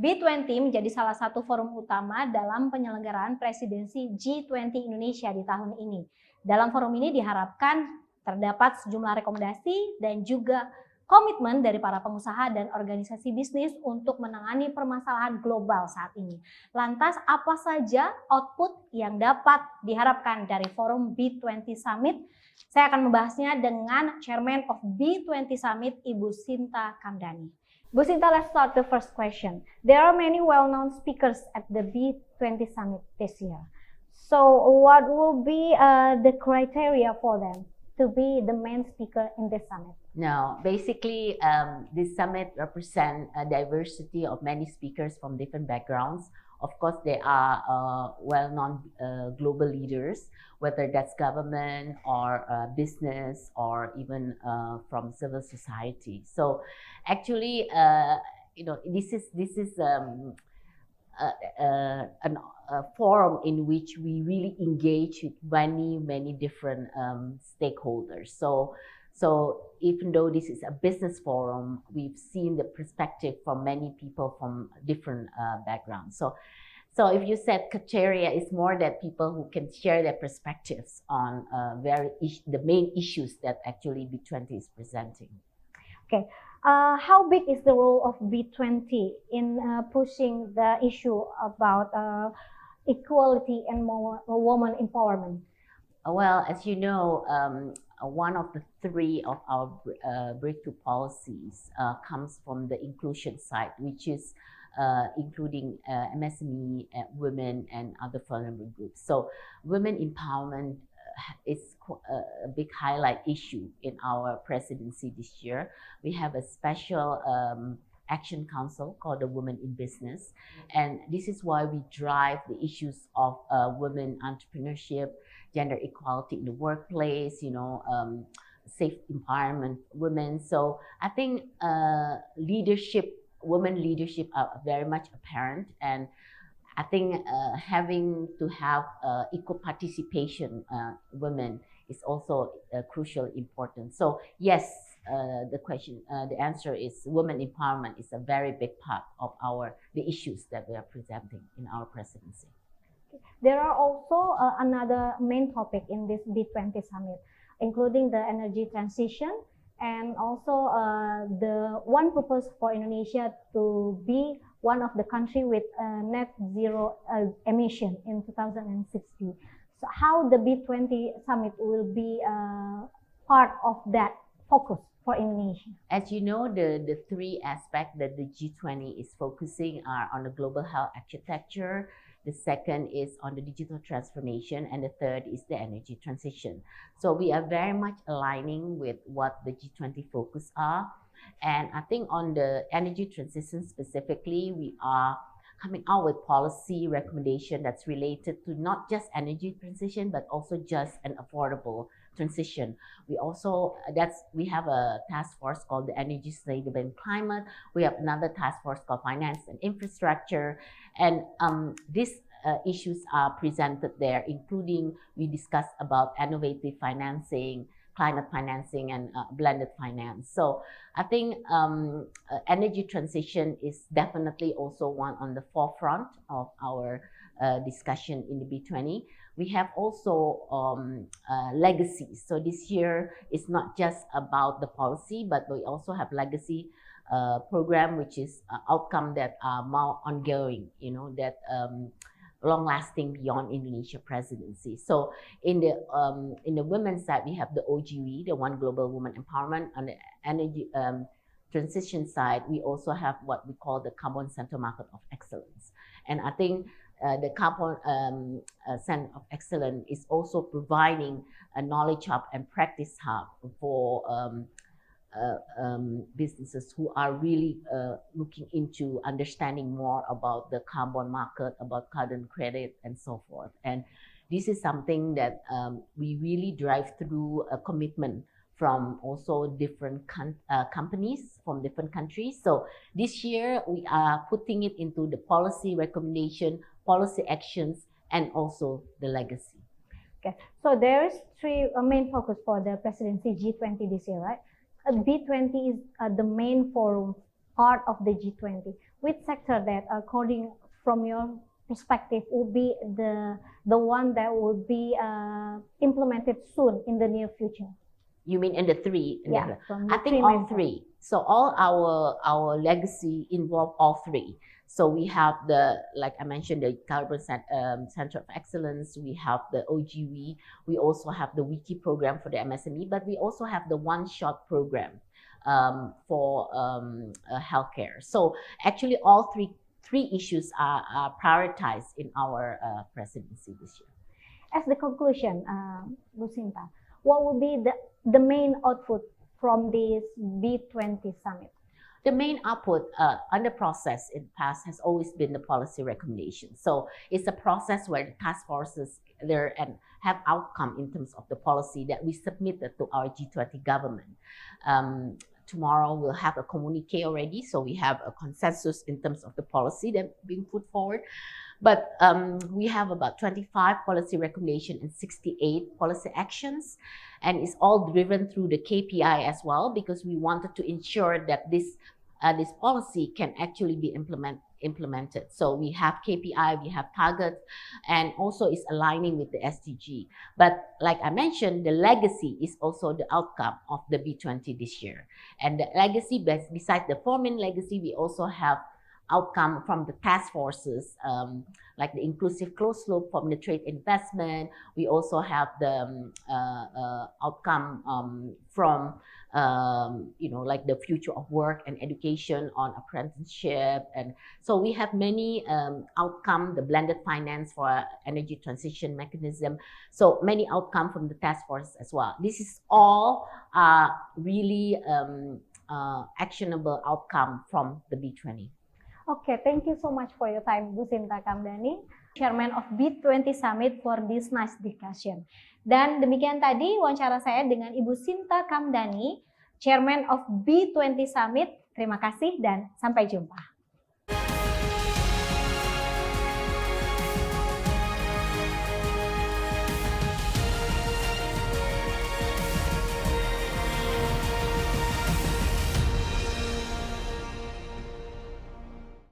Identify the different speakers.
Speaker 1: B20 menjadi salah satu forum utama dalam penyelenggaraan presidensi G20 Indonesia di tahun ini. Dalam forum ini diharapkan terdapat sejumlah rekomendasi dan juga komitmen dari para pengusaha dan organisasi bisnis untuk menangani permasalahan global saat ini. Lantas apa saja output yang dapat diharapkan dari forum B20 Summit? Saya akan membahasnya dengan Chairman of B20 Summit, Ibu Shinta Kamdani. Bu Shinta, let's start the first question. There are many well-known speakers at the B20 Summit this year. So what will be the criteria for them to be the main speaker in this summit?
Speaker 2: No, basically, this summit represents a diversity of many speakers from different backgrounds. Of course, they are well-known global leaders, whether that's government or business or even from civil society. So, actually, this is a forum in which we really engage with many different stakeholders. So even though this is a business forum, we've seen the perspective from many people from different backgrounds. So if you said criteria, is more that people who can share their perspectives on the main issues that actually B20 is presenting.
Speaker 1: Okay. How big is the role of B20 in pushing the issue about equality and woman empowerment?
Speaker 2: Well, as you know, one of the three of our breakthrough policies comes from the inclusion side, which is including MSME, women, and other vulnerable groups. So women empowerment is a big highlight issue in our presidency this year. We have a special action council called the Women in Business, and this is why we drive the issues of women entrepreneurship, gender equality in the workplace, safe environment, women. So I think women leadership are very much apparent, and I think having to have equal participation women is also crucial important. So yes, the answer is women empowerment is a very big part of the issues that we are presenting in our presidency.
Speaker 1: There are also another main topic in this B20 summit, including the energy transition and also the one purpose for Indonesia to be one of the country with net zero emission in 2060. So how the B20 summit will be part of that focus for Indonesia?
Speaker 2: As you know, the three aspects that the G20 is focusing are on the global health architecture, the second is on the digital transformation, and the third is the energy transition. So we are very much aligning with what the G20 focus are. And I think on the energy transition specifically, we are coming out with policy recommendation that's related to not just energy transition, but also just an affordable transition. We have a task force called the Energy Sustainable and Climate. We have another task force called Finance and Infrastructure. And these issues are presented there, including we discuss about innovative financing, climate financing, and blended finance. So I think energy transition is definitely also one on the forefront of our discussion in the B20. We have also legacies. So this year is not just about the policy, but we also have legacy program, which is outcome that are more ongoing, that long-lasting beyond Indonesia presidency. So in the women's side, we have the OGW, the One Global Women Empowerment. On the energy transition side, we also have what we call the Carbon Center Market of Excellence. And I think the Carbon Center of Excellence is also providing a knowledge hub and practice hub for businesses who are really looking into understanding more about the carbon market, about carbon credit, and so forth. And this is something that we really drive through a commitment from also different companies from different countries. So this year we are putting it into the policy recommendation, policy actions, and also the legacy.
Speaker 1: Okay, so there is three main focus for the presidency G20 this year, right? B20 is the main forum, part of the G20. which sector that, according from your perspective, will be the one that will be implemented soon in the near future?
Speaker 2: You mean in the three?
Speaker 1: Yeah,
Speaker 2: I think all three. So all our legacy involve all three. So we have like I mentioned, the Carbon Center of Excellence. We have the OGV. We also have the Wiki program for the MSME, but we also have the one-shot program for healthcare. So actually, all three issues are prioritized in our presidency this year.
Speaker 1: As the conclusion, Bu Shinta, what will be the main output from this B20 summit?
Speaker 2: The main output on the process in the past has always been the policy recommendation. So it's a process where the task forces there and have outcome in terms of the policy that we submitted to our G20 government. Tomorrow we'll have a communique already, so we have a consensus in terms of the policy that's being put forward. But we have about 25 policy recommendations and 68 policy actions, and it's all driven through the KPI as well, because we wanted to ensure that this policy can actually be implemented. So we have KPI, we have targets, and also it's aligning with the SDG. But like I mentioned, the legacy is also the outcome of the B20 this year. And the legacy, besides the 4 main legacy, we also have outcome from the task forces, like the inclusive closed loop from the trade investment. We also have the outcome from like the future of work and education on apprenticeship. And so we have many outcome, the blended finance for energy transition mechanism. So many outcome from the task force as well. This is all really actionable outcome from the B20.
Speaker 1: Okay, thank you so much for your time, Bu Shinta Kamdani, Chairman of B20 Summit, for this nice discussion. Dan demikian tadi wawancara saya dengan Ibu Shinta Kamdani, Chairman of B20 Summit. Terima kasih dan sampai jumpa.